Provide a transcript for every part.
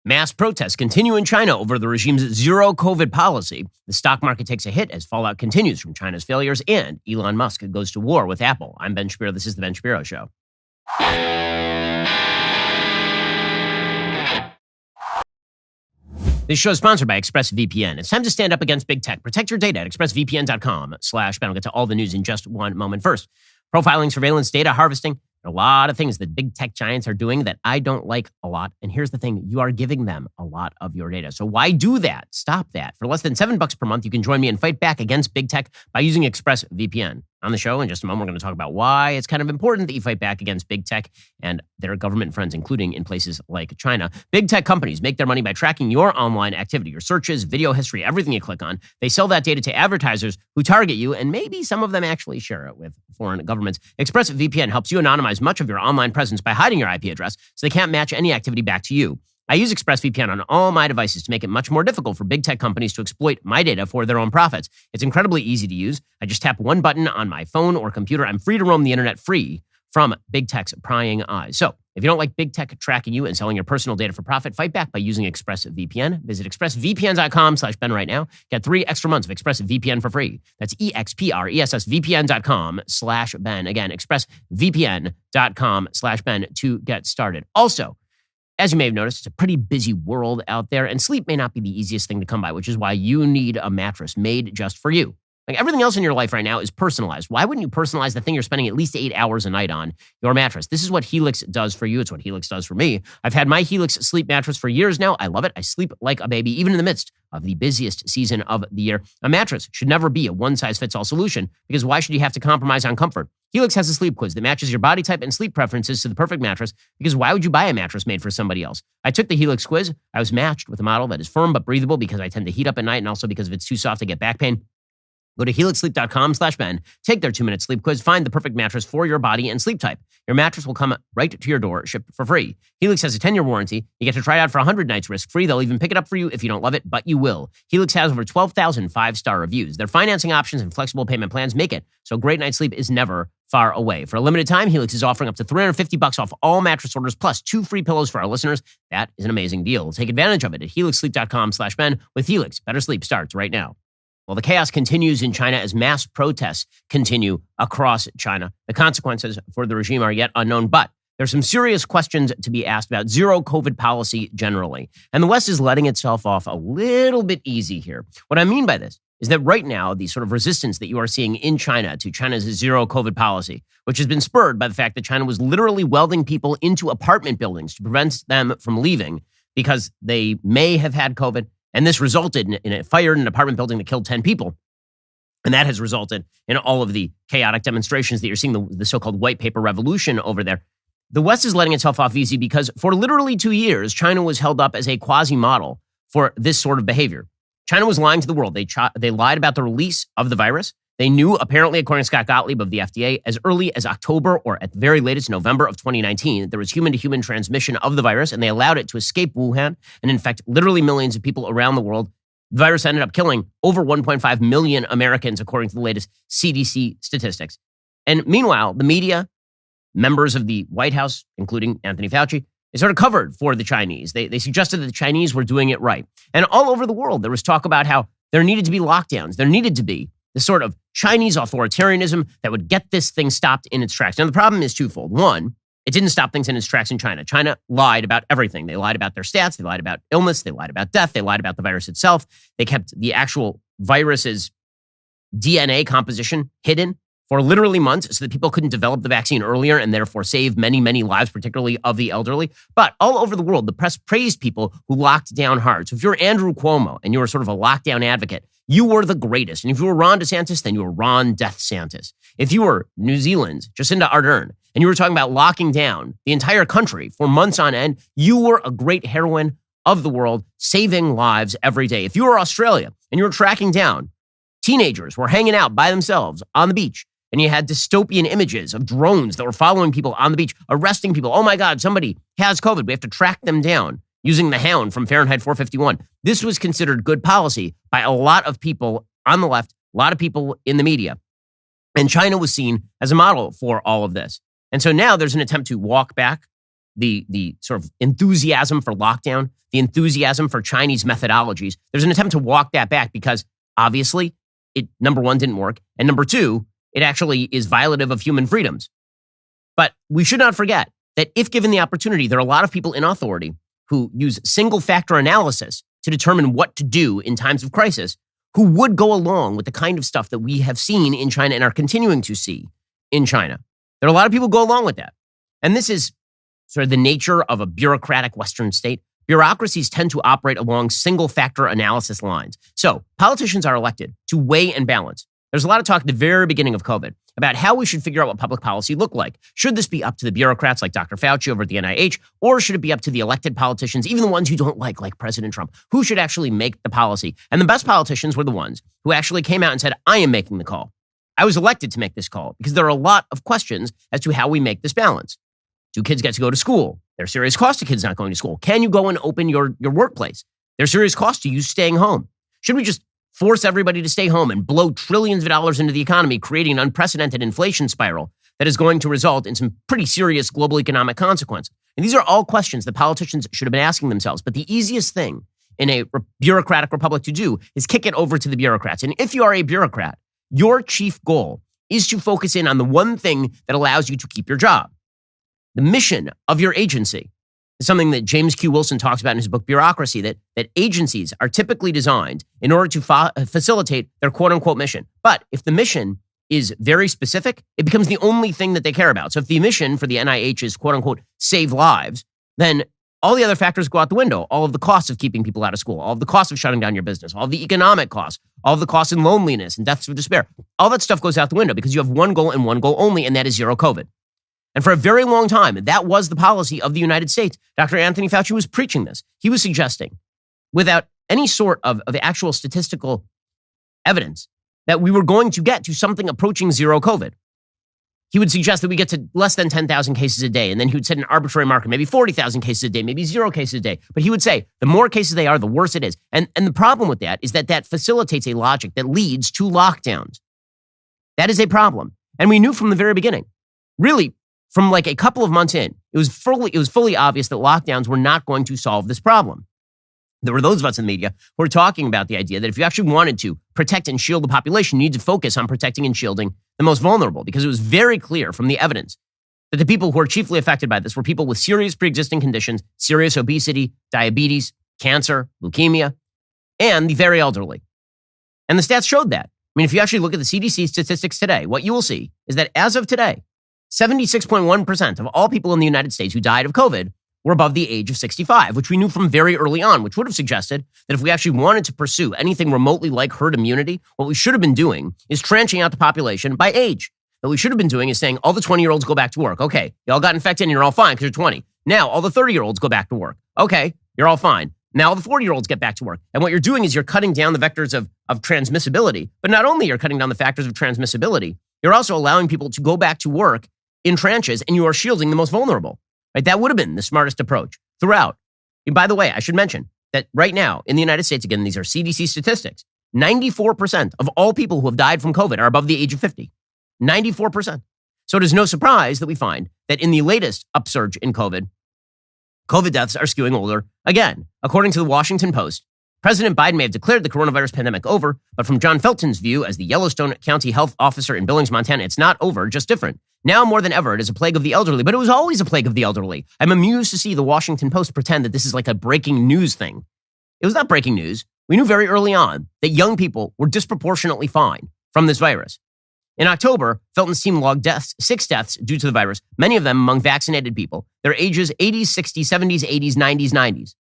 Mass protests continue in China over the regime's zero COVID policy. The stock market takes a hit as fallout continues from China's failures, and Elon Musk goes to war with Apple. I'm Ben Shapiro. This is The Ben Shapiro Show. This show is sponsored by ExpressVPN. It's time to stand up against big tech. Protect your data at expressvpn.com/Ben. I'll get to all the news in just one moment. First, profiling, surveillance, data harvesting. A lot of things that big tech giants are doing that I don't like a lot. And here's the thing, you are giving them a lot of your data. So why do that? Stop that. For less than $7 per month, you can join me and fight back against big tech by using ExpressVPN. On the show in just a moment, we're going to talk about why it's kind of important that you fight back against big tech and their government friends, including in places like China. Big tech companies make their money by tracking your online activity, your searches, video history, everything you click on. They sell that data to advertisers who target you, and maybe some of them actually share it with foreign governments. ExpressVPN helps you anonymize much of your online presence by hiding your IP address so they can't match any activity back to you. I use ExpressVPN on all my devices to make it much more difficult for big tech companies to exploit my data for their own profits. It's incredibly easy to use. I just tap one button on my phone or computer. I'm free to roam the internet free from big tech's prying eyes. So if you don't like big tech tracking you and selling your personal data for profit, fight back by using ExpressVPN. Visit expressvpn.com/Ben right now. Get 3 extra months of ExpressVPN for free. That's expressvpn.com/Ben. Again, expressvpn.com/Ben to get started. Also, as you may have noticed, it's a pretty busy world out there, and sleep may not be the easiest thing to come by, which is why you need a mattress made just for you. Like everything else in your life right now is personalized. Why wouldn't you personalize the thing you're spending at least 8 hours a night on, your mattress? This is what Helix does for you. It's what Helix does for me. I've had my Helix sleep mattress for years now. I love it. I sleep like a baby, even in the midst of the busiest season of the year. A mattress should never be a one-size-fits-all solution, because why should you have to compromise on comfort? Helix has a sleep quiz that matches your body type and sleep preferences to the perfect mattress, because why would you buy a mattress made for somebody else? I took the Helix quiz. I was matched with a model that is firm but breathable, because I tend to heat up at night, and also because if it's too soft, I get back pain. Go to helixsleep.com/Ben, take their 2-minute sleep quiz, find the perfect mattress for your body and sleep type. Your mattress will come right to your door, shipped for free. Helix has a 10-year warranty. You get to try it out for 100 nights risk-free. They'll even pick it up for you if you don't love it, but you will. Helix has over 12,000 5-star reviews. Their financing options and flexible payment plans make it so great night's sleep is never far away. For a limited time, Helix is offering up to $350 off all mattress orders, plus 2 free pillows for our listeners. That is an amazing deal. Take advantage of it at helixsleep.com/Ben. With Helix, better sleep starts right now. Well, the chaos continues in China as mass protests continue across China. The consequences for the regime are yet unknown, but there's some serious questions to be asked about zero COVID policy generally. And the West is letting itself off a little bit easy here. What I mean by this is that right now, the sort of resistance that you are seeing in China to China's zero COVID policy, which has been spurred by the fact that China was literally welding people into apartment buildings to prevent them from leaving because they may have had COVID. And this resulted in a fire in an apartment building that killed 10 people. And that has resulted in all of the chaotic demonstrations that you're seeing, the so-called white paper revolution over there. The West is letting itself off easy because for literally 2 years, China was held up as a quasi-model for this sort of behavior. China was lying to the world. They lied about the release of the virus. They knew, apparently, according to Scott Gottlieb of the FDA, as early as October or at the very latest November of 2019, that there was human-to-human transmission of the virus, and they allowed it to escape Wuhan and infect literally millions of people around the world. The virus ended up killing over 1.5 million Americans, according to the latest CDC statistics. And meanwhile, the media, members of the White House, including Anthony Fauci, they sort of covered for the Chinese. They suggested that the Chinese were doing it right. And all over the world, there was talk about how there needed to be lockdowns. There needed to be the sort of Chinese authoritarianism that would get this thing stopped in its tracks. Now, the problem is twofold. One, it didn't stop things in its tracks in China. China lied about everything. They lied about their stats. They lied about illness. They lied about death. They lied about the virus itself. They kept the actual virus's DNA composition hidden for literally months so that people couldn't develop the vaccine earlier and therefore save many, many lives, particularly of the elderly. But all over the world, the press praised people who locked down hard. So if you're Andrew Cuomo and you were sort of a lockdown advocate, you were the greatest. And if you were Ron DeSantis, then you were Ron Death Santis. If you were New Zealand's Jacinda Ardern and you were talking about locking down the entire country for months on end, you were a great heroine of the world, saving lives every day. If you were Australia and you were tracking down teenagers who were hanging out by themselves on the beach, and you had dystopian images of drones that were following people on the beach, arresting people. Oh my God, somebody has COVID. We have to track them down using the Hound from Fahrenheit 451. This was considered good policy by a lot of people on the left, a lot of people in the media. And China was seen as a model for all of this. And so now there's an attempt to walk back the sort of enthusiasm for lockdown, the enthusiasm for Chinese methodologies. There's an attempt to walk that back because obviously it, number one, didn't work. And number two, it actually is violative of human freedoms. But we should not forget that if given the opportunity, there are a lot of people in authority who use single factor analysis to determine what to do in times of crisis, who would go along with the kind of stuff that we have seen in China and are continuing to see in China. There are a lot of people who go along with that. And this is sort of the nature of a bureaucratic Western state. Bureaucracies tend to operate along single factor analysis lines. So politicians are elected to weigh and balance. There's a lot of talk at the very beginning of COVID about how we should figure out what public policy looked like. Should this be up to the bureaucrats like Dr. Fauci over at the NIH, or should it be up to the elected politicians, even the ones you don't like President Trump? Who should actually make the policy? And the best politicians were the ones who actually came out and said, I am making the call. I was elected to make this call because there are a lot of questions as to how we make this balance. Do kids get to go to school? There's serious cost to kids not going to school. Can you go and open your workplace? There's serious cost to you staying home. Should we just force everybody to stay home and blow trillions of dollars into the economy, creating an unprecedented inflation spiral that is going to result in some pretty serious global economic consequence? And these are all questions that politicians should have been asking themselves. But the easiest thing in a bureaucratic republic to do is kick it over to the bureaucrats. And if you are a bureaucrat, your chief goal is to focus in on the one thing that allows you to keep your job. The mission of your agency is something that James Q. Wilson talks about in his book, Bureaucracy, that agencies are typically designed in order to facilitate their quote-unquote mission. But if the mission is very specific, it becomes the only thing that they care about. So if the mission for the NIH is quote-unquote save lives, then all the other factors go out the window. All of the costs of keeping people out of school, all of the costs of shutting down your business, all of the economic costs, all of the costs in loneliness and deaths of despair. All that stuff goes out the window because you have one goal and one goal only, and that is zero COVID. And for a very long time, that was the policy of the United States. Dr. Anthony Fauci was preaching this. He was suggesting, without any sort of actual statistical evidence, that we were going to get to something approaching zero COVID. He would suggest that we get to less than 10,000 cases a day, and then he would set an arbitrary marker, maybe 40,000 cases a day, maybe 0 cases a day. But he would say, the more cases they are, the worse it is. And the problem with that is that facilitates a logic that leads to lockdowns. That is a problem. And we knew from the very beginning, really, from like a couple of months in, it was fully obvious that lockdowns were not going to solve this problem. There were those of us in the media who were talking about the idea that if you actually wanted to protect and shield the population, you need to focus on protecting and shielding the most vulnerable, because it was very clear from the evidence that the people who are chiefly affected by this were people with serious pre-existing conditions, serious obesity, diabetes, cancer, leukemia, and the very elderly. And the stats showed that. I mean, if you actually look at the CDC statistics today, what you will see is that as of today, 76.1% of all people in the United States who died of COVID were above the age of 65, which we knew from very early on, which would have suggested that if we actually wanted to pursue anything remotely like herd immunity, what we should have been doing is tranching out the population by age. What we should have been doing is saying all the 20-year-olds go back to work. Okay, you all got infected and you're all fine because you're 20. Now all the 30-year-olds go back to work. Okay, you're all fine. Now all the 40-year-olds get back to work. And what you're doing is you're cutting down the vectors of transmissibility. But not only are you cutting down the factors of transmissibility, you're also allowing people to go back to work in tranches, and you are shielding the most vulnerable. Right? That would have been the smartest approach throughout. And by the way, I should mention that right now in the United States, again, these are CDC statistics, 94% of all people who have died from COVID are above the age of 50. 94%. So it is no surprise that we find that in the latest upsurge in COVID deaths are skewing older again. According to the Washington Post, President Biden may have declared the coronavirus pandemic over, but from John Felton's view as the Yellowstone County health officer in Billings, Montana, it's not over, just different. Now more than ever, it is a plague of the elderly, but it was always a plague of the elderly. I'm amused to see the Washington Post pretend that this is like a breaking news thing. It was not breaking news. We knew very early on that young people were disproportionately fine from this virus. In October, Felton's team logged 6 deaths due to the virus, many of them among vaccinated people. Their ages 80s, 60s, 70s, 80s, 90s, 90s.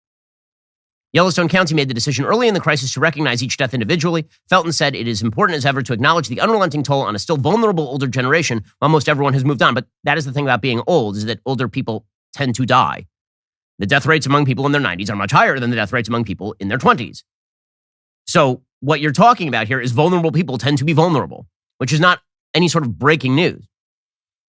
Yellowstone County made the decision early in the crisis to recognize each death individually. Felton said it is important as ever to acknowledge the unrelenting toll on a still vulnerable older generation while most everyone has moved on. But that is the thing about being old, is that older people tend to die. The death rates among people in their 90s are much higher than the death rates among people in their 20s. So what you're talking about here is vulnerable people tend to be vulnerable, which is not any sort of breaking news.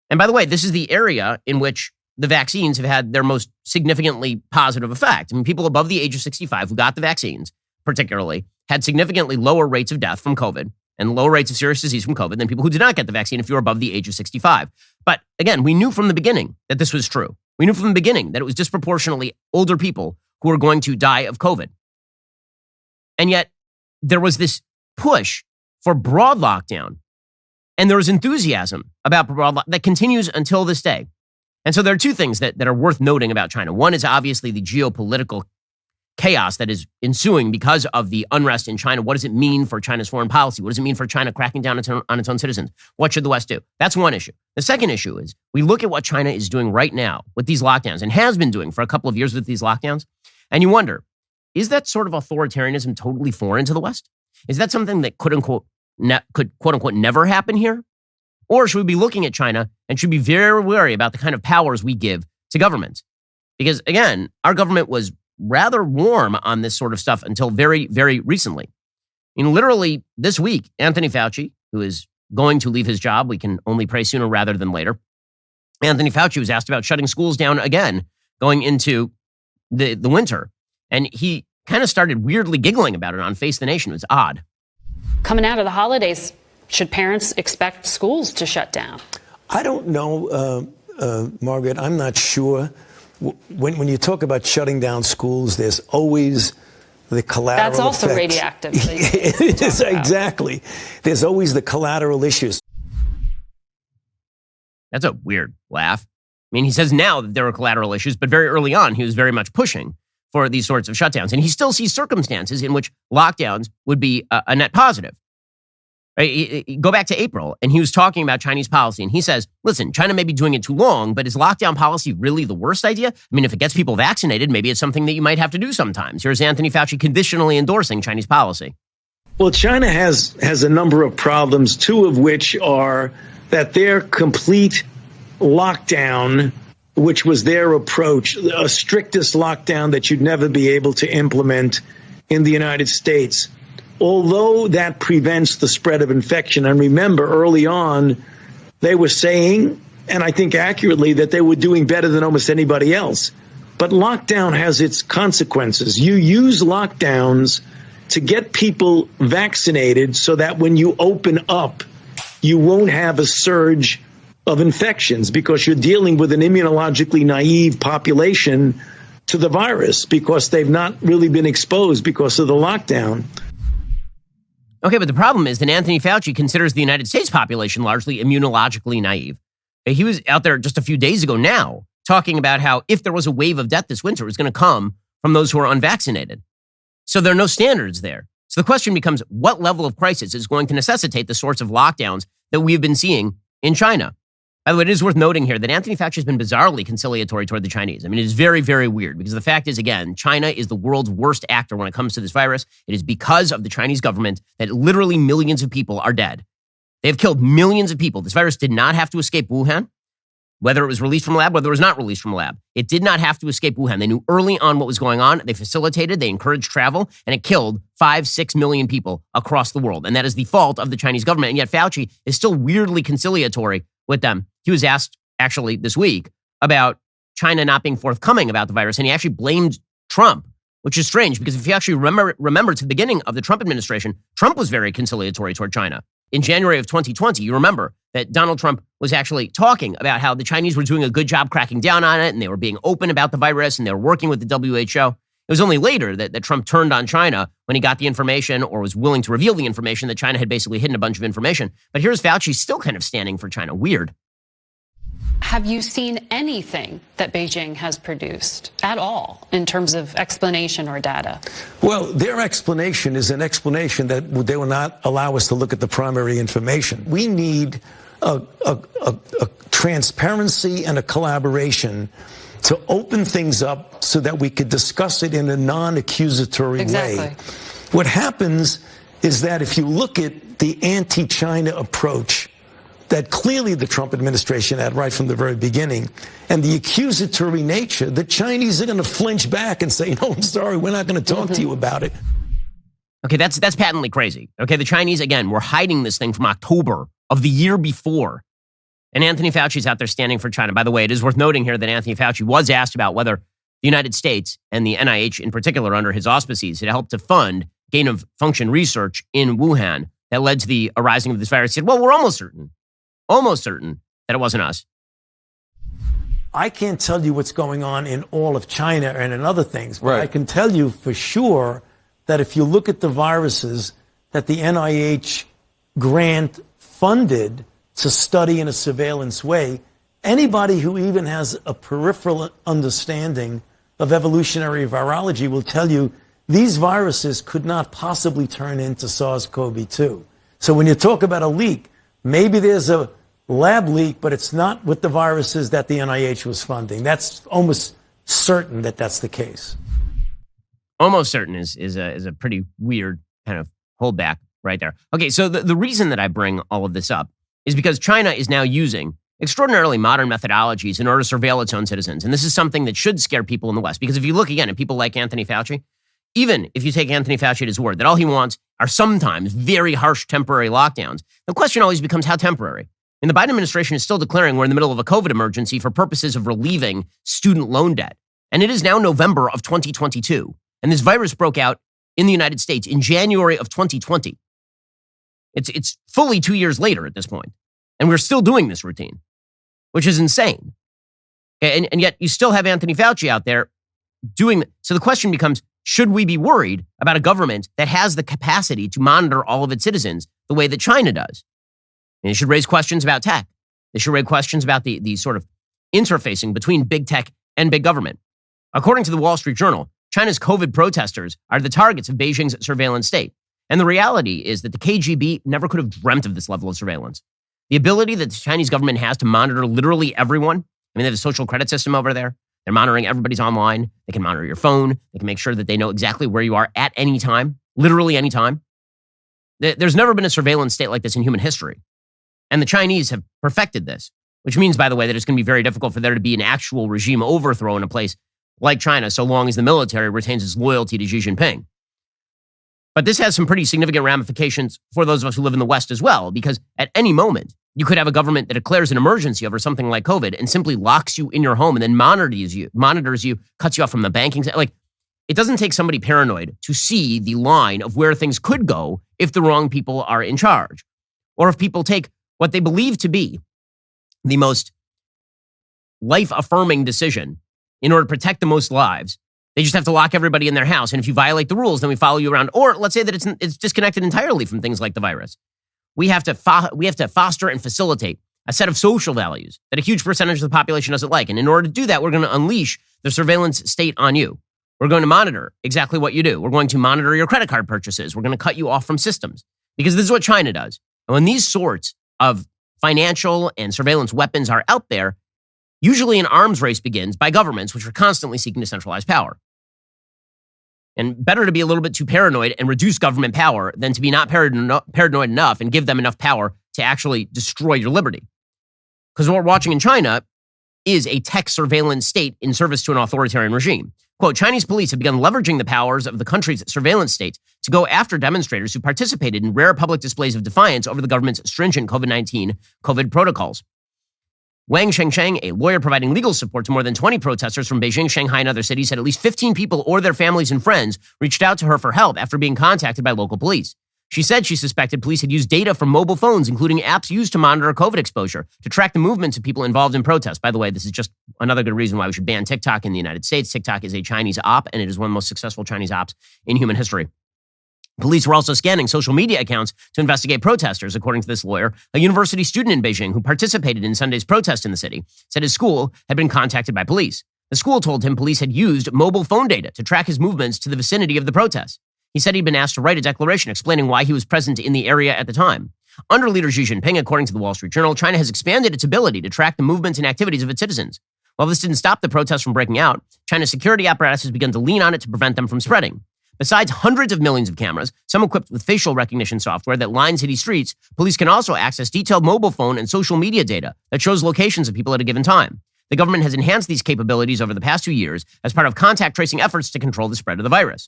And by the way, this is the area in which the vaccines have had their most significantly positive effect. I mean, people above the age of 65 who got the vaccines, particularly, had significantly lower rates of death from COVID and lower rates of serious disease from COVID than people who did not get the vaccine if you were above the age of 65. But again, we knew from the beginning that this was true. We knew from the beginning that it was disproportionately older people who were going to die of COVID. And yet there was this push for broad lockdown. And there was enthusiasm about broad lockdown that continues until this day. And so there are two things that are worth noting about China. One is obviously the geopolitical chaos that is ensuing because of the unrest in China. What does it mean for China's foreign policy? What does it mean for China cracking down on its own citizens? What should the West do? That's one issue. The second issue is we look at what China is doing right now with these lockdowns and has been doing for a couple of years with these lockdowns. And you wonder, is that sort of authoritarianism totally foreign to the West? Is that something that could quote unquote never happen here? Or should we be looking at China and should be very wary about the kind of powers we give to governments? Because again, our government was rather warm on this sort of stuff until very, very recently. I mean, literally this week, Anthony Fauci, who is going to leave his job, we can only pray sooner rather than later. Anthony Fauci was asked about shutting schools down again, going into the winter. And he kind of started weirdly giggling about it on Face the Nation. It was odd. Coming out of the holidays, should parents expect schools to shut down? I don't know, Margaret. I'm not sure. When you talk about shutting down schools, there's always the collateral That's also effects. radioactive. It is, exactly. There's always the collateral issues. That's a weird laugh. I mean, he says now that there are collateral issues, but very early on, he was very much pushing for these sorts of shutdowns. And he still sees circumstances in which lockdowns would be a net positive. Go back to April, and he was talking about Chinese policy, and he says, listen, China may be doing it too long, but is lockdown policy really the worst idea? I mean, if it gets people vaccinated, maybe it's something that you might have to do sometimes. Here's Anthony Fauci conditionally endorsing Chinese policy. Well, China has a number of problems, two of which are that their complete lockdown, which was their approach, a strictest lockdown that you'd never be able to implement in the United States, although that prevents the spread of infection. And remember, early on, they were saying, and I think accurately, that they were doing better than almost anybody else. But lockdown has its consequences. You use lockdowns to get people vaccinated so that when you open up, you won't have a surge of infections because you're dealing with an immunologically naive population to the virus because they've not really been exposed because of the lockdown. Okay, but the problem is that Anthony Fauci considers the United States population largely immunologically naive. He was out there just a few days ago now talking about how if there was a wave of death this winter, it was going to come from those who are unvaccinated. So there are no standards there. So the question becomes, what level of crisis is going to necessitate the sorts of lockdowns that we've been seeing in China? By the way, it is worth noting here that Anthony Fauci has been bizarrely conciliatory toward the Chinese. I mean, it is very, very weird because the fact is, again, China is the world's worst actor when it comes to this virus. It is because of the Chinese government that literally millions of people are dead. They have killed millions of people. This virus did not have to escape Wuhan, whether it was released from a lab, whether it was not released from a lab. It did not have to escape Wuhan. They knew early on what was going on. They facilitated, they encouraged travel, and it killed 5-6 million people across the world. And that is the fault of the Chinese government. And yet Fauci is still weirdly conciliatory with them. He was asked actually this week about China not being forthcoming about the virus, and he actually blamed Trump, which is strange because if you actually remember to the beginning of the Trump administration, Trump was very conciliatory toward China. In January of 2020, you remember that Donald Trump was actually talking about how the Chinese were doing a good job cracking down on it, and they were being open about the virus, and they were working with the WHO. It was only later that Trump turned on China when he got the information or was willing to reveal the information that China had basically hidden a bunch of information. But here's Fauci still kind of standing for China. Weird. Have you seen anything that Beijing has produced at all in terms of explanation or data? Well, their explanation is an explanation that they will not allow us to look at the primary information. We need a transparency and a collaboration to open things up so that we could discuss it in a non-accusatory way. What happens is that if you look at the anti-China approach that clearly the Trump administration had right from the very beginning, and the accusatory nature, the Chinese are going to flinch back and say, no, I'm sorry, we're not going to talk to you about it. Okay, that's patently crazy. Okay, the Chinese, again, were hiding this thing from October of the year before. And Anthony Fauci's out there standing for China. By the way, it is worth noting here that Anthony Fauci was asked about whether the United States and the NIH in particular under his auspices had helped to fund gain-of-function research in Wuhan that led to the arising of this virus. He said, well, we're almost certain that it wasn't us. I can't tell you what's going on in all of China and in other things, but Right. I can tell you for sure that if you look at the viruses that the NIH grant funded to study in a surveillance way, anybody who even has a peripheral understanding of evolutionary virology will tell you these viruses could not possibly turn into SARS-CoV-2. So when you talk about a leak, maybe there's a lab leak, but it's not with the viruses that the NIH was funding. That's almost certain that that's the case. Almost certain is a pretty weird kind of holdback right there. Okay, so the reason that I bring all of this up is because China is now using extraordinarily modern methodologies in order to surveil its own citizens. And this is something that should scare people in the West. Because if you look again at people like Anthony Fauci, even if you take Anthony Fauci at his word that all he wants are sometimes very harsh temporary lockdowns, the question always becomes how temporary. And the Biden administration is still declaring we're in the middle of a COVID emergency for purposes of relieving student loan debt. And it is now November of 2022. And this virus broke out in the United States in January of 2020. It's fully 2 years later at this point. And we're still doing this routine, which is insane. And yet you still have Anthony Fauci out there doing it. So the question becomes, should we be worried about a government that has the capacity to monitor all of its citizens the way that China does? And they should raise questions about tech. They should raise questions about the sort of interfacing between big tech and big government. According to the Wall Street Journal, China's COVID protesters are the targets of Beijing's surveillance state. And the reality is that the KGB never could have dreamt of this level of surveillance. The ability that the Chinese government has to monitor literally everyone. I mean, they have a social credit system over there. They're monitoring everybody's online. They can monitor your phone. They can make sure that they know exactly where you are at any time, literally any time. There's never been a surveillance state like this in human history. And the Chinese have perfected this, which means, by the way, that it's going to be very difficult for there to be an actual regime overthrow in a place like China, so long as the military retains its loyalty to Xi Jinping. But this has some pretty significant ramifications for those of us who live in the West as well, because at any moment, you could have a government that declares an emergency over something like COVID and simply locks you in your home and then monitors you, cuts you off from the banking. Like, it doesn't take somebody paranoid to see the line of where things could go if the wrong people are in charge. Or if people take what they believe to be the most life-affirming decision in order to protect the most lives. They just have to lock everybody in their house. And if you violate the rules, then we follow you around. Or let's say that it's disconnected entirely from things like the virus. We have to foster and facilitate a set of social values that a huge percentage of the population doesn't like. And in order to do that, we're going to unleash the surveillance state on you. We're going to monitor exactly what you do. We're going to monitor your credit card purchases. We're going to cut you off from systems. Because this is what China does. And when these sorts of financial and surveillance weapons are out there, usually an arms race begins by governments which are constantly seeking to centralize power. And better to be a little bit too paranoid and reduce government power than to be not paranoid enough and give them enough power to actually destroy your liberty. Because what we're watching in China is a tech surveillance state in service to an authoritarian regime. Quote, Chinese police have begun leveraging the powers of the country's surveillance state to go after demonstrators who participated in rare public displays of defiance over the government's stringent COVID protocols. Wang Shengsheng, a lawyer providing legal support to more than 20 protesters from Beijing, Shanghai, and other cities, said at least 15 people or their families and friends reached out to her for help after being contacted by local police. She said she suspected police had used data from mobile phones, including apps used to monitor COVID exposure, to track the movements of people involved in protests. By the way, this is just another good reason why we should ban TikTok in the United States. TikTok is a Chinese op, and it is one of the most successful Chinese ops in human history. Police were also scanning social media accounts to investigate protesters, according to this lawyer. A university student in Beijing who participated in Sunday's protest in the city said his school had been contacted by police. The school told him police had used mobile phone data to track his movements to the vicinity of the protests. He said he'd been asked to write a declaration explaining why he was present in the area at the time. Under leader Xi Jinping, according to the Wall Street Journal, China has expanded its ability to track the movements and activities of its citizens. While this didn't stop the protests from breaking out, China's security apparatus has begun to lean on it to prevent them from spreading. Besides hundreds of millions of cameras, some equipped with facial recognition software that line city streets, police can also access detailed mobile phone and social media data that shows locations of people at a given time. The government has enhanced these capabilities over the past 2 years as part of contact tracing efforts to control the spread of the virus.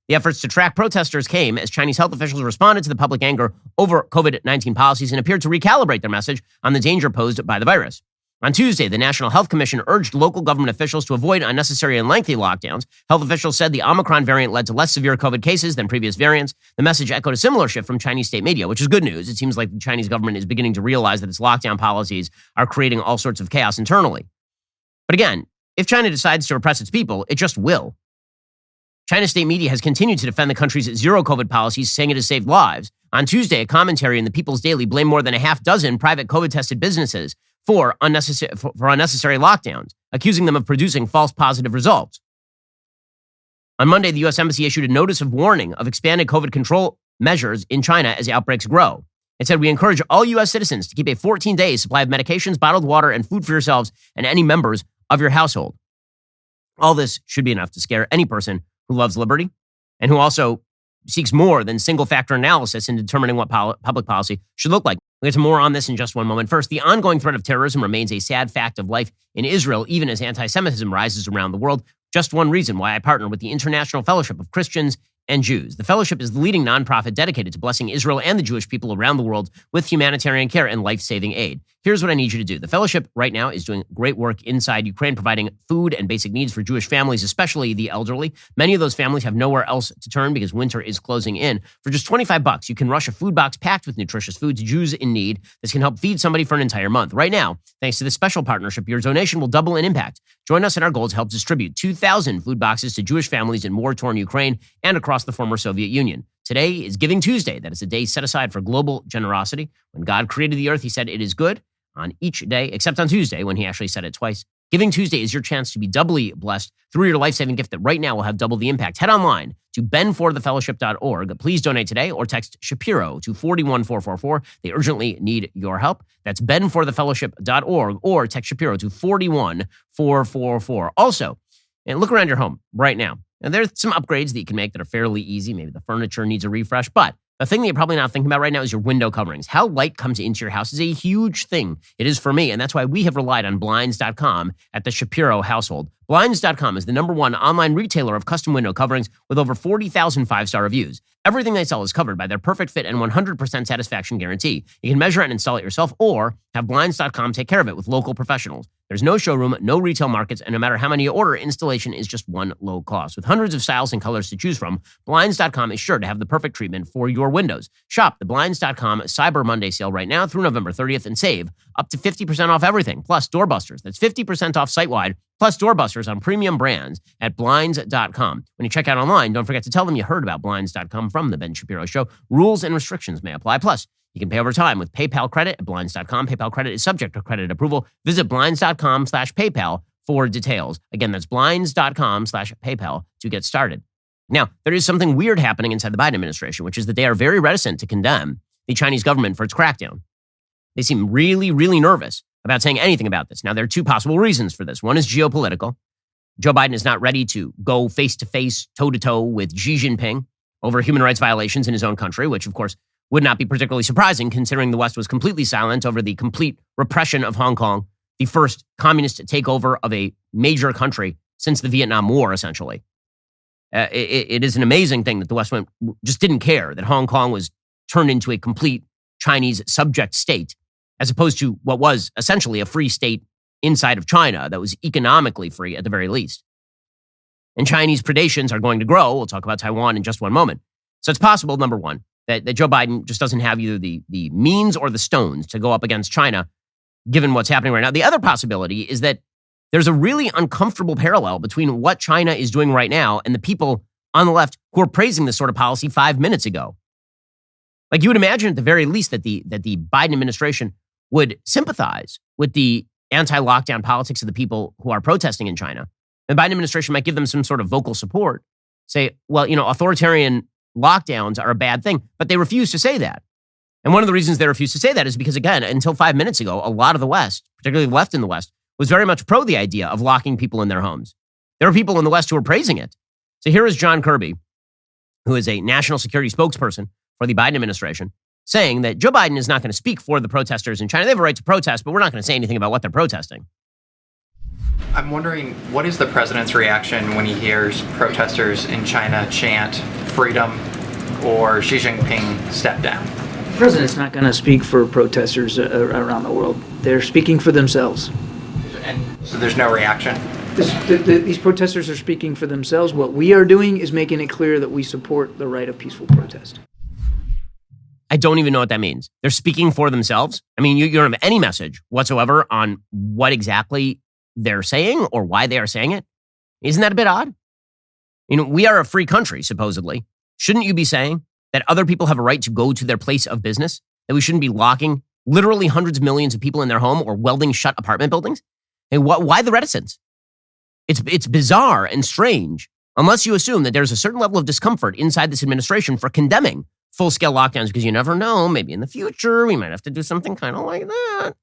The efforts to track protesters came as Chinese health officials responded to the public anger over COVID-19 policies and appeared to recalibrate their message on the danger posed by the virus. On Tuesday, the National Health Commission urged local government officials to avoid unnecessary and lengthy lockdowns. Health officials said the Omicron variant led to less severe COVID cases than previous variants. The message echoed a similar shift from Chinese state media, which is good news. It seems like the Chinese government is beginning to realize that its lockdown policies are creating all sorts of chaos internally. But again, if China decides to repress its people, it just will. China's state media has continued to defend the country's zero COVID policies, saying it has saved lives. On Tuesday, a commentary in the People's Daily blamed more than a half dozen private COVID-tested businesses for unnecessary lockdowns, accusing them of producing false positive results. On Monday, the U.S. Embassy issued a notice of warning of expanded COVID control measures in China as outbreaks grow. It said, we encourage all U.S. citizens to keep a 14-day supply of medications, bottled water, and food for yourselves and any members of your household. All this should be enough to scare any person who loves liberty and who also seeks more than single-factor analysis in determining what public policy should look like. We'll get to more on this in just one moment. First, the ongoing threat of terrorism remains a sad fact of life in Israel, even as anti-Semitism rises around the world. Just one reason why I partner with the International Fellowship of Christians and Jews. The fellowship is the leading nonprofit dedicated to blessing Israel and the Jewish people around the world with humanitarian care and life-saving aid. Here's what I need you to do. The fellowship right now is doing great work inside Ukraine, providing food and basic needs for Jewish families, especially the elderly. Many of those families have nowhere else to turn because winter is closing in. For just $25, you can rush a food box packed with nutritious food to Jews in need. This can help feed somebody for an entire month. Right now, thanks to this special partnership, your donation will double in impact. Join us in our goal to help distribute 2,000 food boxes to Jewish families in war-torn Ukraine and across the former Soviet Union. Today is Giving Tuesday. That is a day set aside for global generosity. When God created the earth, he said it is good on each day, except on Tuesday when he actually said it twice. Giving Tuesday is your chance to be doubly blessed through your life-saving gift that right now will have double the impact. Head online to benforthefellowship.org. Please donate today or text Shapiro to 41444. They urgently need your help. That's benforthefellowship.org or text Shapiro to 41444. Also, and look around your home right now. And there's some upgrades that you can make that are fairly easy. Maybe the furniture needs a refresh, but the thing that you're probably not thinking about right now is your window coverings. How light comes into your house is a huge thing. It is for me, and that's why we have relied on Blinds.com at the Shapiro household. Blinds.com is the #1 online retailer of custom window coverings with over 40,000 five-star reviews. Everything they sell is covered by their perfect fit and 100% satisfaction guarantee. You can measure it and install it yourself or have Blinds.com take care of it with local professionals. There's no showroom, no retail markets, and no matter how many you order, installation is just one low cost. With hundreds of styles and colors to choose from, Blinds.com is sure to have the perfect treatment for your windows. Shop the Blinds.com Cyber Monday sale right now through November 30th and save up to 50% off everything, plus doorbusters. That's 50% off site-wide, plus doorbusters on premium brands at Blinds.com. When you check out online, don't forget to tell them you heard about Blinds.com from The Ben Shapiro Show. Rules and restrictions may apply. Plus, you can pay over time with PayPal credit at Blinds.com. PayPal credit is subject to credit approval. Visit Blinds.com/PayPal for details. Again, that's Blinds.com/PayPal to get started. Now, there is something weird happening inside the Biden administration, which is that they are very reticent to condemn the Chinese government for its crackdown. They seem really, really nervous about saying anything about this. Now, there are two possible reasons for this. One is geopolitical. Joe Biden is not ready to go face-to-face, toe-to-toe with Xi Jinping over human rights violations in his own country, which, of course, would not be particularly surprising considering the West was completely silent over the complete repression of Hong Kong, the first communist takeover of a major country since the Vietnam War, essentially. It is an amazing thing that the West just didn't care that Hong Kong was turned into a complete Chinese subject state, as opposed to what was essentially a free state inside of China that was economically free at the very least. And Chinese predations are going to grow. We'll talk about Taiwan in just one moment. So it's possible, number one, that Joe Biden just doesn't have either the means or the stones to go up against China, given what's happening right now. The other possibility is that there's a really uncomfortable parallel between what China is doing right now and the people on the left who are praising this sort of policy 5 minutes ago. Like, you would imagine at the very least that the Biden administration would sympathize with the anti-lockdown politics of the people who are protesting in China. The Biden administration might give them some sort of vocal support, say, well, authoritarian lockdowns are a bad thing, but they refuse to say that. And one of the reasons they refuse to say that is because, again, until 5 minutes ago, a lot of the West, particularly the left in the West, was very much pro the idea of locking people in their homes. There are people in the West who are praising it. So here is John Kirby, who is a national security spokesperson for the Biden administration, saying that Joe Biden is not going to speak for the protesters in China. They have a right to protest, but we're not going to say anything about what they're protesting. I'm wondering, what is the president's reaction when he hears protesters in China chant freedom or Xi Jinping step down? The president's not going to speak for protesters around the world. They're speaking for themselves. And so there's no reaction? These protesters are speaking for themselves. What we are doing is making it clear that we support the right of peaceful protest. I don't even know what that means. They're speaking for themselves. I mean, you don't have any message whatsoever on what exactly they're saying or why they are saying it? Isn't that a bit odd? We are a free country, supposedly. Shouldn't you be saying that other people have a right to go to their place of business? That we shouldn't be locking literally hundreds of millions of people in their home or welding shut apartment buildings? And why the reticence? It's bizarre and strange, unless you assume that there's a certain level of discomfort inside this administration for condemning full-scale lockdowns, because you never know, maybe in the future we might have to do something kind of like that.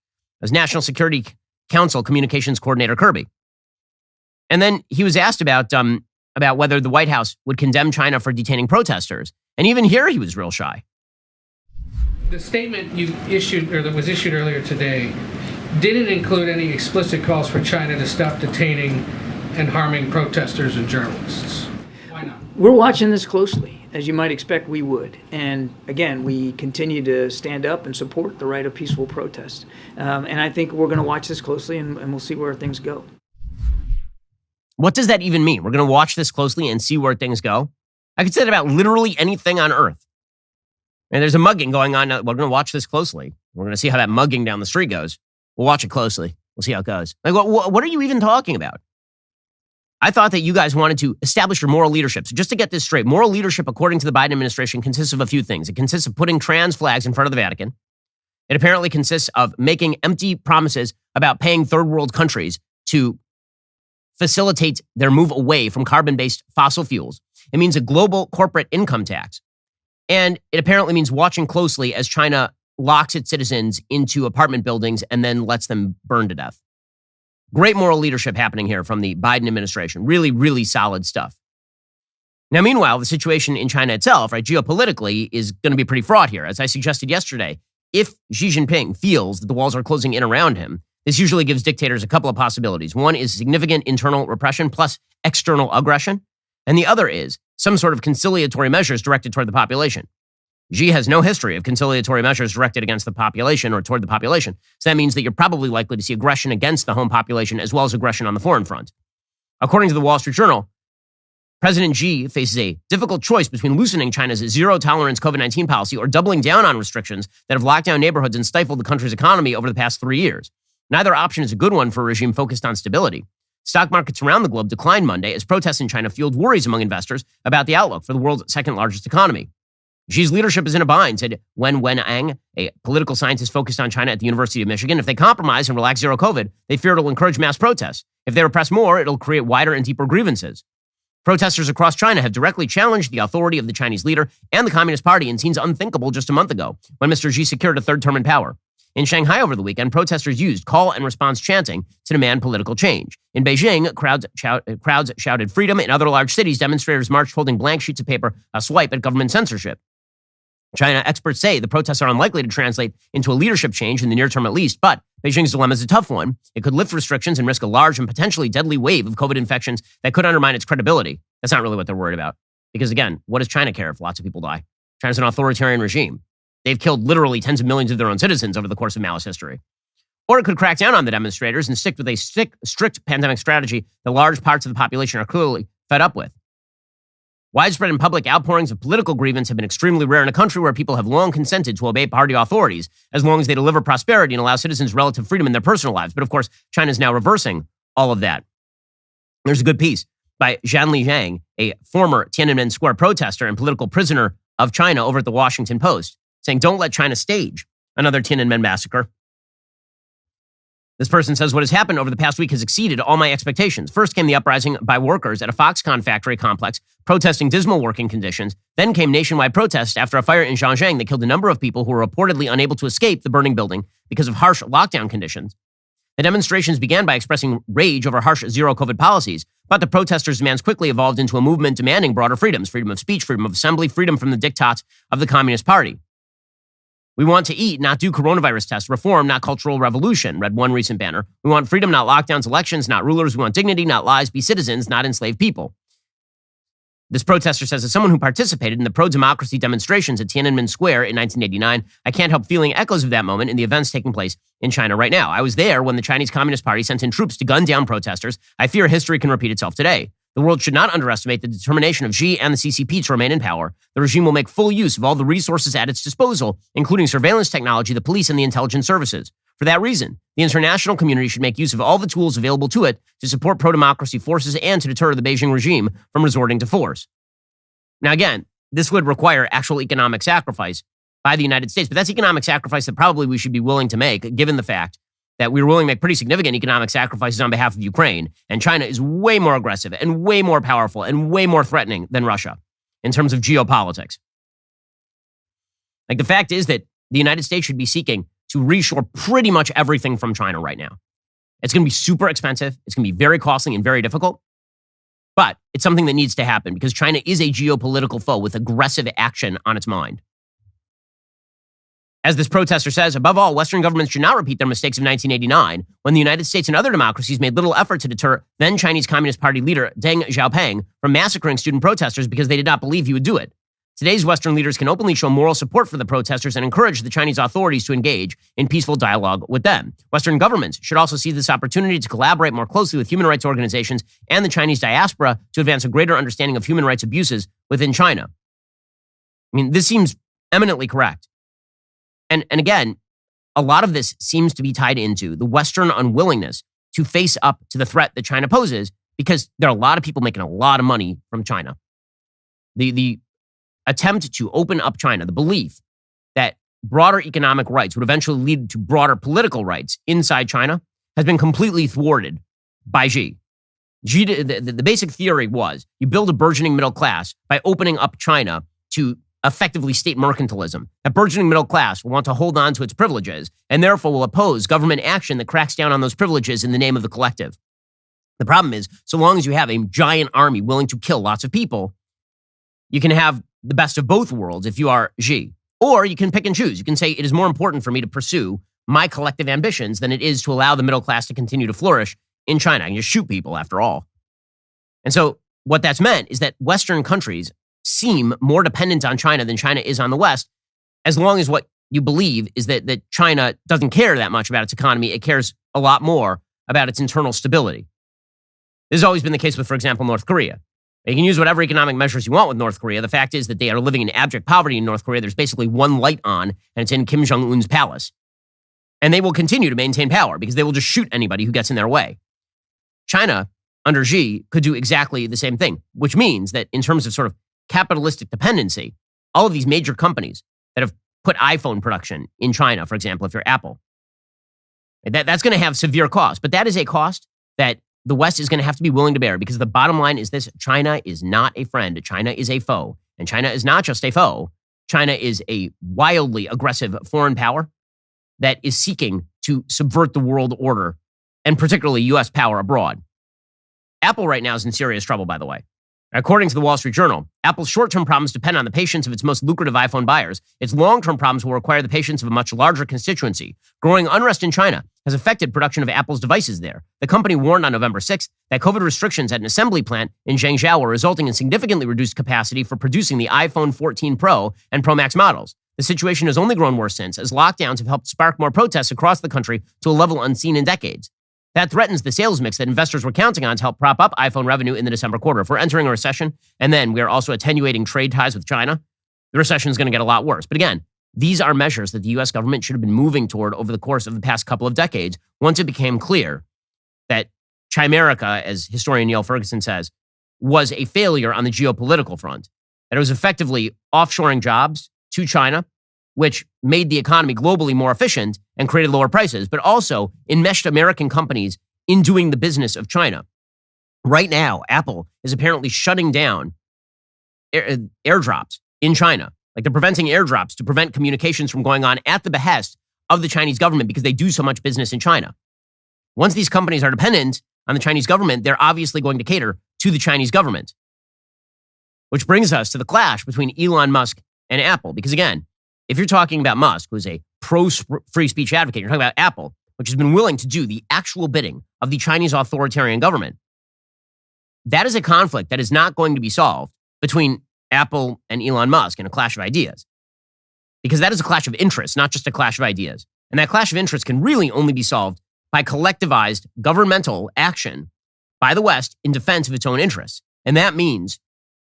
As National Security Council Communications Coordinator Kirby. And then he was asked about whether the White House would condemn China for detaining protesters. And even here he was real shy. The statement you issued, or that was issued earlier today, didn't include any explicit calls for China to stop detaining and harming protesters and journalists. Why not? We're watching this closely, as you might expect we would. And again, we continue to stand up and support the right of peaceful protest. And I think we're going to watch this closely, and we'll see where things go. What does that even mean? We're going to watch this closely and see where things go? I could say that about literally anything on earth. And there's a mugging going on. We're going to watch this closely. We're going to see how that mugging down the street goes. We'll watch it closely. We'll see how it goes. Like, what are you even talking about? I thought that you guys wanted to establish your moral leadership. So just to get this straight, moral leadership, according to the Biden administration, consists of a few things. It consists of putting trans flags in front of the Vatican. It apparently consists of making empty promises about paying third world countries to facilitate their move away from carbon-based fossil fuels. It means a global corporate income tax. And it apparently means watching closely as China locks its citizens into apartment buildings and then lets them burn to death. Great moral leadership happening here from the Biden administration. Really, really solid stuff. Now, meanwhile, the situation in China itself, right, geopolitically, is going to be pretty fraught here. As I suggested yesterday, if Xi Jinping feels that the walls are closing in around him, this usually gives dictators a couple of possibilities. One is significant internal repression plus external aggression. And the other is some sort of conciliatory measures directed toward the population. Xi has no history of conciliatory measures directed against the population or toward the population. So that means that you're probably likely to see aggression against the home population as well as aggression on the foreign front. According to the Wall Street Journal, President Xi faces a difficult choice between loosening China's zero-tolerance COVID-19 policy or doubling down on restrictions that have locked down neighborhoods and stifled the country's economy over the past 3 years. Neither option is a good one for a regime focused on stability. Stock markets around the globe declined Monday as protests in China fueled worries among investors about the outlook for the world's second-largest economy. Xi's leadership is in a bind, said Wen Wenang, a political scientist focused on China at the University of Michigan. If they compromise and relax zero COVID, they fear it'll encourage mass protests. If they repress more, it'll create wider and deeper grievances. Protesters across China have directly challenged the authority of the Chinese leader and the Communist Party in scenes unthinkable just a month ago, when Mr. Xi secured a third term in power. In Shanghai over the weekend, protesters used call and response chanting to demand political change. In Beijing, crowds shouted freedom. In other large cities, demonstrators marched holding blank sheets of paper, a swipe at government censorship. China experts say the protests are unlikely to translate into a leadership change in the near term at least, but Beijing's dilemma is a tough one. It could lift restrictions and risk a large and potentially deadly wave of COVID infections that could undermine its credibility. That's not really what they're worried about. Because again, what does China care if lots of people die? China's an authoritarian regime. They've killed literally tens of millions of their own citizens over the course of Maoist history. Or it could crack down on the demonstrators and stick with a strict pandemic strategy that large parts of the population are clearly fed up with. Widespread and public outpourings of political grievance have been extremely rare in a country where people have long consented to obey party authorities as long as they deliver prosperity and allow citizens relative freedom in their personal lives. But of course, China is now reversing all of that. There's a good piece by Zhanli Zhang, a former Tiananmen Square protester and political prisoner of China, over at the Washington Post, saying, "Don't let China stage another Tiananmen massacre." This person says, "What has happened over the past week has exceeded all my expectations. First came the uprising by workers at a Foxconn factory complex protesting dismal working conditions. Then came nationwide protests after a fire in Zhangjiang that killed a number of people who were reportedly unable to escape the burning building because of harsh lockdown conditions. The demonstrations began by expressing rage over harsh zero-COVID policies, but the protesters' demands quickly evolved into a movement demanding broader freedoms, freedom of speech, freedom of assembly, freedom from the diktats of the Communist Party. We want to eat, not do coronavirus tests. Reform, not cultural revolution," read one recent banner. "We want freedom, not lockdowns, elections, not rulers. We want dignity, not lies. Be citizens, not enslaved people." This protester says, "As someone who participated in the pro-democracy demonstrations at Tiananmen Square in 1989, I can't help feeling echoes of that moment in the events taking place in China right now. I was there when the Chinese Communist Party sent in troops to gun down protesters. I fear history can repeat itself today. The world should not underestimate the determination of Xi and the CCP to remain in power. The regime will make full use of all the resources at its disposal, including surveillance technology, the police, and the intelligence services. For that reason, the international community should make use of all the tools available to it to support pro-democracy forces and to deter the Beijing regime from resorting to force. Now, again, this would require actual economic sacrifice by the United States, but that's economic sacrifice that probably we should be willing to make, given the fact that we were willing to make pretty significant economic sacrifices on behalf of Ukraine, and China is way more aggressive and way more powerful and way more threatening than Russia in terms of geopolitics. Like, the fact is that the United States should be seeking to reshore pretty much everything from China right now. It's going to be super expensive. It's going to be very costly and very difficult. But it's something that needs to happen because China is a geopolitical foe with aggressive action on its mind. As this protester says, above all, Western governments should not repeat their mistakes of 1989, when the United States and other democracies made little effort to deter then Chinese Communist Party leader Deng Xiaoping from massacring student protesters because they did not believe he would do it. Today's Western leaders can openly show moral support for the protesters and encourage the Chinese authorities to engage in peaceful dialogue with them. Western governments should also see this opportunity to collaborate more closely with human rights organizations and the Chinese diaspora to advance a greater understanding of human rights abuses within China. I mean, this seems eminently correct. And again, a lot of this seems to be tied into the Western unwillingness to face up to the threat that China poses, because there are a lot of people making a lot of money from China. The attempt to open up China, the belief that broader economic rights would eventually lead to broader political rights inside China, has been completely thwarted by Xi. The basic theory was you build a burgeoning middle class by opening up China to effectively state mercantilism. That burgeoning middle class will want to hold on to its privileges and therefore will oppose government action that cracks down on those privileges in the name of the collective. The problem is, so long as you have a giant army willing to kill lots of people, you can have the best of both worlds if you are Xi. Or you can pick and choose. You can say, it is more important for me to pursue my collective ambitions than it is to allow the middle class to continue to flourish in China. And you shoot people, after all. And so what that's meant is that Western countries seem more dependent on China than China is on the West, as long as what you believe is that China doesn't care that much about its economy. It cares a lot more about its internal stability. This has always been the case with, for example, North Korea. You can use whatever economic measures you want with North Korea. The fact is that they are living in abject poverty in North Korea. There's basically one light on, and it's in Kim Jong-un's palace. And they will continue to maintain power because they will just shoot anybody who gets in their way. China, under Xi, could do exactly the same thing, which means that in terms of sort of capitalistic dependency, all of these major companies that have put iPhone production in China, for example, if you're Apple, that's going to have severe costs. But that is a cost that the West is going to have to be willing to bear, because the bottom line is this: China is not a friend. China is a foe. And China is not just a foe. China is a wildly aggressive foreign power that is seeking to subvert the world order, and particularly U.S. power abroad. Apple right now is in serious trouble, by the way. According to the Wall Street Journal, Apple's short-term problems depend on the patience of its most lucrative iPhone buyers. Its long-term problems will require the patience of a much larger constituency. Growing unrest in China has affected production of Apple's devices there. The company warned on November 6th that COVID restrictions at an assembly plant in Zhengzhou were resulting in significantly reduced capacity for producing the iPhone 14 Pro and Pro Max models. The situation has only grown worse since, as lockdowns have helped spark more protests across the country to a level unseen in decades. That threatens the sales mix that investors were counting on to help prop up iPhone revenue in the December quarter. If we're entering a recession, and then we are also attenuating trade ties with China, the recession is going to get a lot worse. But again, these are measures that the U.S. government should have been moving toward over the course of the past couple of decades, once it became clear that Chimerica, as historian Neil Ferguson says, was a failure on the geopolitical front. That it was effectively offshoring jobs to China, which made the economy globally more efficient and created lower prices, but also enmeshed American companies in doing the business of China. Right now, Apple is apparently shutting down airdrops in China. Like, they're preventing airdrops to prevent communications from going on at the behest of the Chinese government because they do so much business in China. Once these companies are dependent on the Chinese government, they're obviously going to cater to the Chinese government. Which brings us to the clash between Elon Musk and Apple. Because again, if you're talking about Musk, who's a pro-free speech advocate, you're talking about Apple, which has been willing to do the actual bidding of the Chinese authoritarian government. That is a conflict that is not going to be solved between Apple and Elon Musk in a clash of ideas. Because that is a clash of interests, not just a clash of ideas. And that clash of interests can really only be solved by collectivized governmental action by the West in defense of its own interests. And that means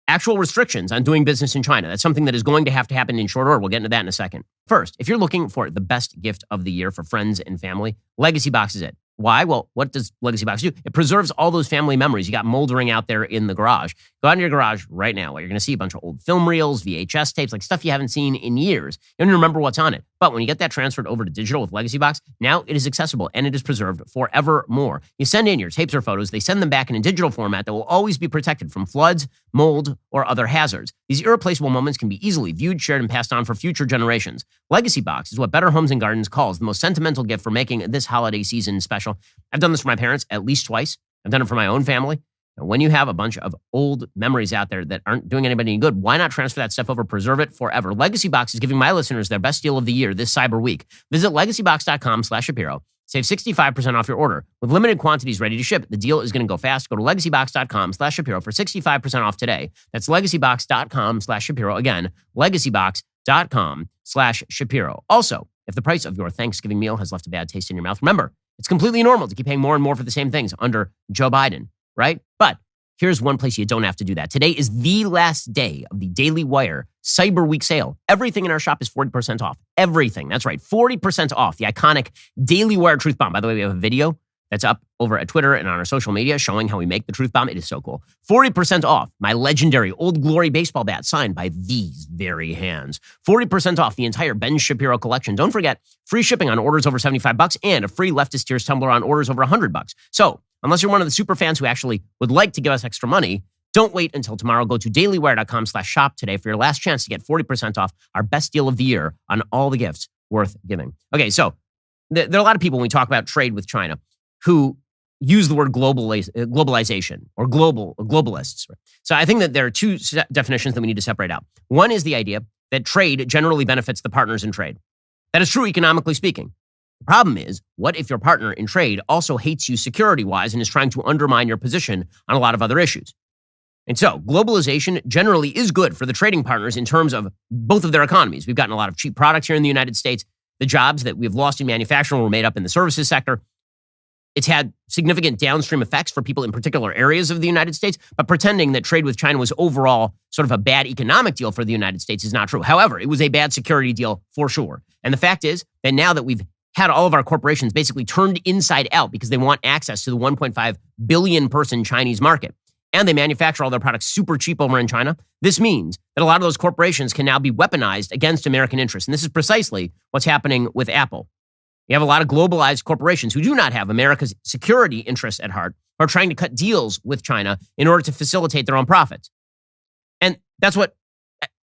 actual restrictions on doing business in China. That's something that is going to happen in short order. We'll get into that in a second. First, if you're looking for the best gift of the year for friends and family, Legacy Box is it. Why? Well, what does Legacy Box do? It preserves all those family memories you got moldering out there in the garage. Go out in your garage right now where you're going to see a bunch of old film reels, VHS tapes, like stuff you haven't seen in years. You don't even remember what's on it. But when you get that transferred over to digital with Legacy Box, now it is accessible and it is preserved forevermore. You send in your tapes or photos, they send them back in a digital format that will always be protected from floods, mold, or other hazards. These irreplaceable moments can be easily viewed, shared, and passed on for future generations. Legacy Box is what Better Homes and Gardens calls the most sentimental gift for making this holiday season special. I've done this for my parents at least twice. I've done it for my own family. And when you have a bunch of old memories out there that aren't doing anybody any good, why not transfer that stuff over, preserve it forever? Legacy Box is giving my listeners their best deal of the year this Cyber Week. Visit legacybox.com/Shapiro. Save 65% off your order. With limited quantities ready to ship, the deal is going to go fast. Go to legacybox.com/Shapiro for 65% off today. That's legacybox.com/Shapiro. Again, legacybox.com/Shapiro. Also, if the price of your Thanksgiving meal has left a bad taste in your mouth, remember, it's completely normal to keep paying more and more for the same things under Joe Biden, right? But here's one place you don't have to do that. Today is the last day of the DailyWire Cyber Week sale. Everything in our shop is 40% off. Everything. That's right. 40% off the iconic DailyWire Truth Bomb. By the way, we have a video that's up over at Twitter and on our social media showing how we make the Truth Bomb. It is so cool. 40% off my legendary Old Glory baseball bat signed by these very hands. 40% off the entire Ben Shapiro collection. Don't forget, free shipping on orders over $75 and a free Leftist Tears tumbler on orders over $100. So, unless you're one of the super fans who actually would like to give us extra money, don't wait until tomorrow. Go to dailywire.com/shop today for your last chance to get 40% off our best deal of the year on all the gifts worth giving. Okay, so there are a lot of people when we talk about trade with China who use the word globalization or globalists. So I think that there are two definitions that we need to separate out. One is the idea that trade generally benefits the partners in trade. That is true economically speaking. The problem is, what if your partner in trade also hates you security-wise and is trying to undermine your position on a lot of other issues? And so globalization generally is good for the trading partners in terms of both of their economies. We've gotten a lot of cheap products here in the United States. The jobs that we've lost in manufacturing were made up in the services sector. It's had significant downstream effects for people in particular areas of the United States, but pretending that trade with China was overall sort of a bad economic deal for the United States is not true. However, it was a bad security deal for sure. And the fact is that now that we've had all of our corporations basically turned inside out because they want access to the 1.5 billion person Chinese market, and they manufacture all their products super cheap over in China, this means that a lot of those corporations can now be weaponized against American interests. And this is precisely what's happening with Apple. You have a lot of globalized corporations who do not have America's security interests at heart, who are trying to cut deals with China in order to facilitate their own profits. And that's what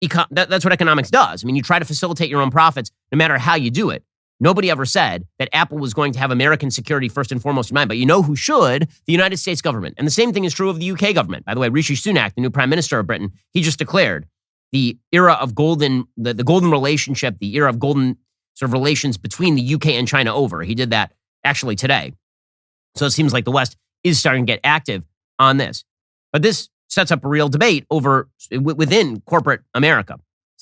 economics does. I mean, you try to facilitate your own profits no matter how you do it. Nobody ever said that Apple was going to have American security first and foremost in mind. But you know who should? The United States government. And the same thing is true of the UK government. By the way, Rishi Sunak, the new prime minister of Britain, he just declared the era of golden relationship, the era of golden sort of relations between the UK and China over. He did that actually today. So it seems like the West is starting to get active on this. But this sets up a real debate within corporate America.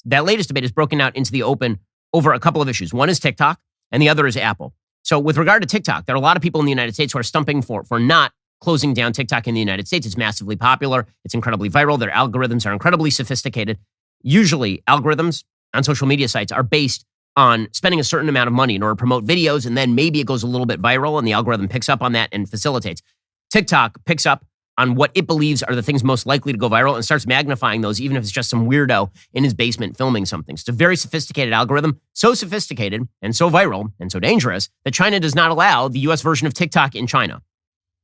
That latest debate is broken out into the open over a couple of issues. One is TikTok, and the other is Apple. So with regard to TikTok, there are a lot of people in the United States who are stumping for not closing down TikTok in the United States. It's massively popular. It's incredibly viral. Their algorithms are incredibly sophisticated. Usually, algorithms on social media sites are based on spending a certain amount of money in order to promote videos, and then maybe it goes a little bit viral, and the algorithm picks up on that and facilitates. TikTok picks up on what it believes are the things most likely to go viral and starts magnifying those, even if it's just some weirdo in his basement filming something. So it's a very sophisticated algorithm, so sophisticated and so viral and so dangerous that China does not allow the US version of TikTok in China.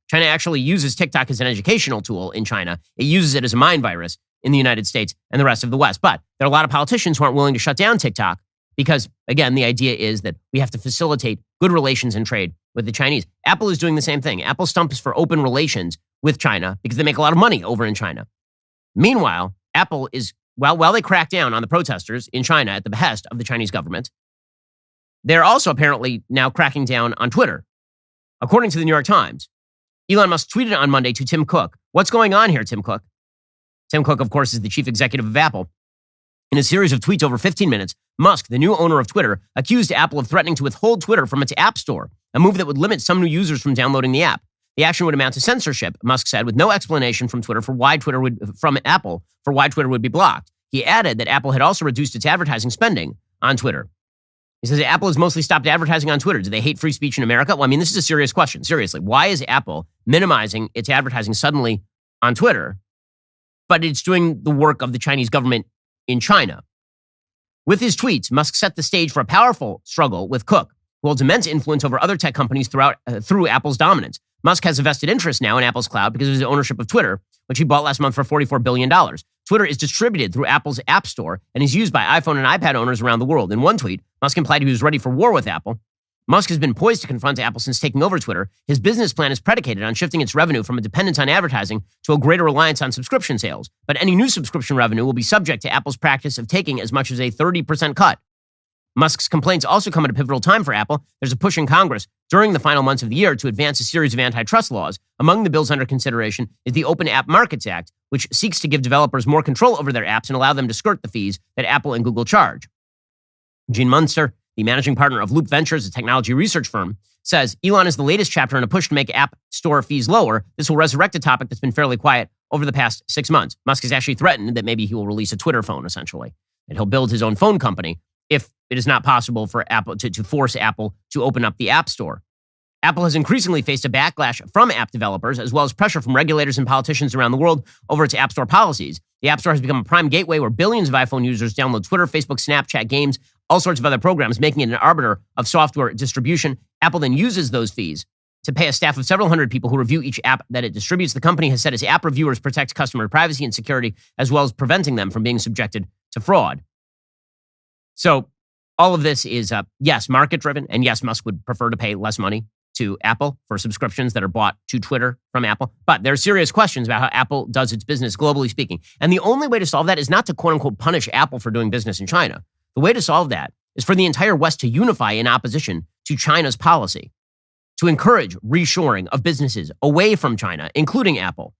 China actually uses TikTok as an educational tool in China. It uses it as a mind virus in the United States and the rest of the West. But there are a lot of politicians who aren't willing to shut down TikTok because, again, the idea is that we have to facilitate good relations and trade with the Chinese. Apple is doing the same thing. Apple stumps for open relations with China because they make a lot of money over in China. Meanwhile, Apple is, while they crack down on the protesters in China at the behest of the Chinese government, they're also apparently now cracking down on Twitter. According to the New York Times, Elon Musk tweeted on Monday to Tim Cook, "What's going on here, Tim Cook?" Tim Cook, of course, is the chief executive of Apple. In a series of tweets over 15 minutes, Musk, the new owner of Twitter, accused Apple of threatening to withhold Twitter from its app store, a move that would limit some new users from downloading the app. The action would amount to censorship, Musk said, with no explanation from Apple for why Twitter would be blocked. He added that Apple had also reduced its advertising spending on Twitter. He says Apple has mostly stopped advertising on Twitter. Do they hate free speech in America? Well, I mean, this is a serious question. Seriously, why is Apple minimizing its advertising suddenly on Twitter, but it's doing the work of the Chinese government in China? With his tweets, Musk set the stage for a powerful struggle with Cook, who holds immense influence over other tech companies through Apple's dominance. Musk has a vested interest now in Apple's cloud because of his ownership of Twitter, which he bought last month for $44 billion. Twitter is distributed through Apple's App Store and is used by iPhone and iPad owners around the world. In one tweet, Musk implied he was ready for war with Apple. Musk has been poised to confront Apple since taking over Twitter. His business plan is predicated on shifting its revenue from a dependence on advertising to a greater reliance on subscription sales. But any new subscription revenue will be subject to Apple's practice of taking as much as a 30% cut. Musk's complaints also come at a pivotal time for Apple. There's a push in Congress during the final months of the year to advance a series of antitrust laws. Among the bills under consideration is the Open App Markets Act, which seeks to give developers more control over their apps and allow them to skirt the fees that Apple and Google charge. Gene Munster, the managing partner of Loop Ventures, a technology research firm, says Elon is the latest chapter in a push to make App Store fees lower. This will resurrect a topic that's been fairly quiet over the past 6 months. Musk has actually threatened that maybe he will release a Twitter phone, essentially, and he'll build his own phone company if it is not possible for Apple to force Apple to open up the App Store. Apple has increasingly faced a backlash from app developers, as well as pressure from regulators and politicians around the world over its App Store policies. The App Store has become a prime gateway where billions of iPhone users download Twitter, Facebook, Snapchat, games, all sorts of other programs, making it an arbiter of software distribution. Apple then uses those fees to pay a staff of several hundred people who review each app that it distributes. The company has said its app reviewers protect customer privacy and security, as well as preventing them from being subjected to fraud. So all of this is, yes, market-driven, and yes, Musk would prefer to pay less money to Apple for subscriptions that are bought to Twitter from Apple. But there are serious questions about how Apple does its business, globally speaking. And the only way to solve that is not to, quote-unquote, punish Apple for doing business in China. The way to solve that is for the entire West to unify in opposition to China's policy, to encourage reshoring of businesses away from China, including Apple.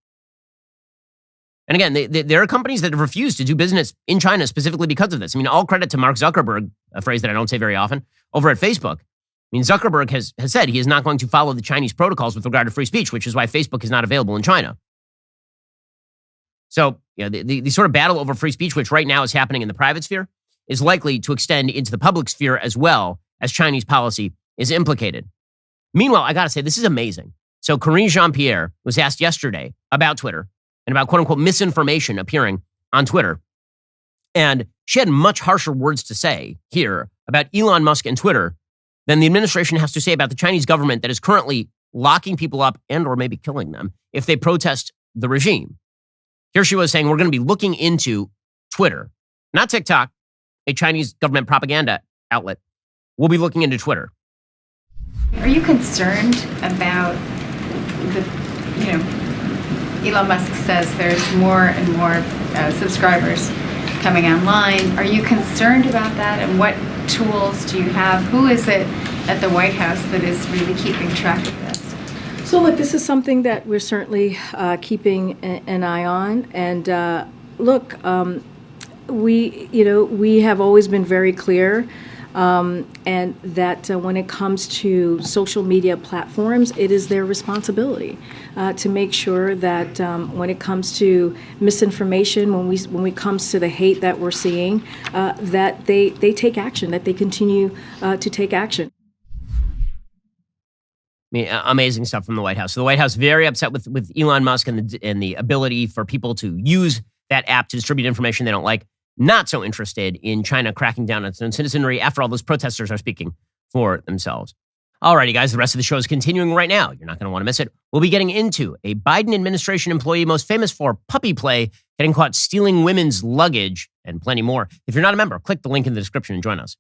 And again, there are companies that have refused to do business in China specifically because of this. I mean, all credit to Mark Zuckerberg, a phrase that I don't say very often, over at Facebook. I mean, Zuckerberg has said he is not going to follow the Chinese protocols with regard to free speech, which is why Facebook is not available in China. So, the sort of battle over free speech, which right now is happening in the private sphere, is likely to extend into the public sphere as well as Chinese policy is implicated. Meanwhile, I got to say, this is amazing. So Karine Jean-Pierre was asked yesterday about Twitter and about quote-unquote misinformation appearing on Twitter. And she had much harsher words to say here about Elon Musk and Twitter than the administration has to say about the Chinese government that is currently locking people up and or maybe killing them if they protest the regime. Here she was saying, we're going to be looking into Twitter, not TikTok, a Chinese government propaganda outlet. We'll be looking into Twitter. Are you concerned about Elon Musk says there's more and more subscribers coming online. Are you concerned about that? And what tools do you have? Who is it at the White House that is really keeping track of this? So look, this is something that we're certainly keeping an eye on. And we have always been very clear and that when it comes to social media platforms, it is their responsibility to make sure that when it comes to misinformation, when it comes to the hate that we're seeing, that they take action, that they continue to take action. I mean, amazing stuff from the White House. So the White House very upset with Elon Musk and the ability for people to use that app to distribute information they don't like. Not so interested in China cracking down on its own citizenry. After all, those protesters are speaking for themselves. Alrighty, guys, the rest of the show is continuing right now. You're not going to want to miss it. We'll be getting into a Biden administration employee most famous for puppy play, getting caught stealing women's luggage, and plenty more. If you're not a member, click the link in the description and join us.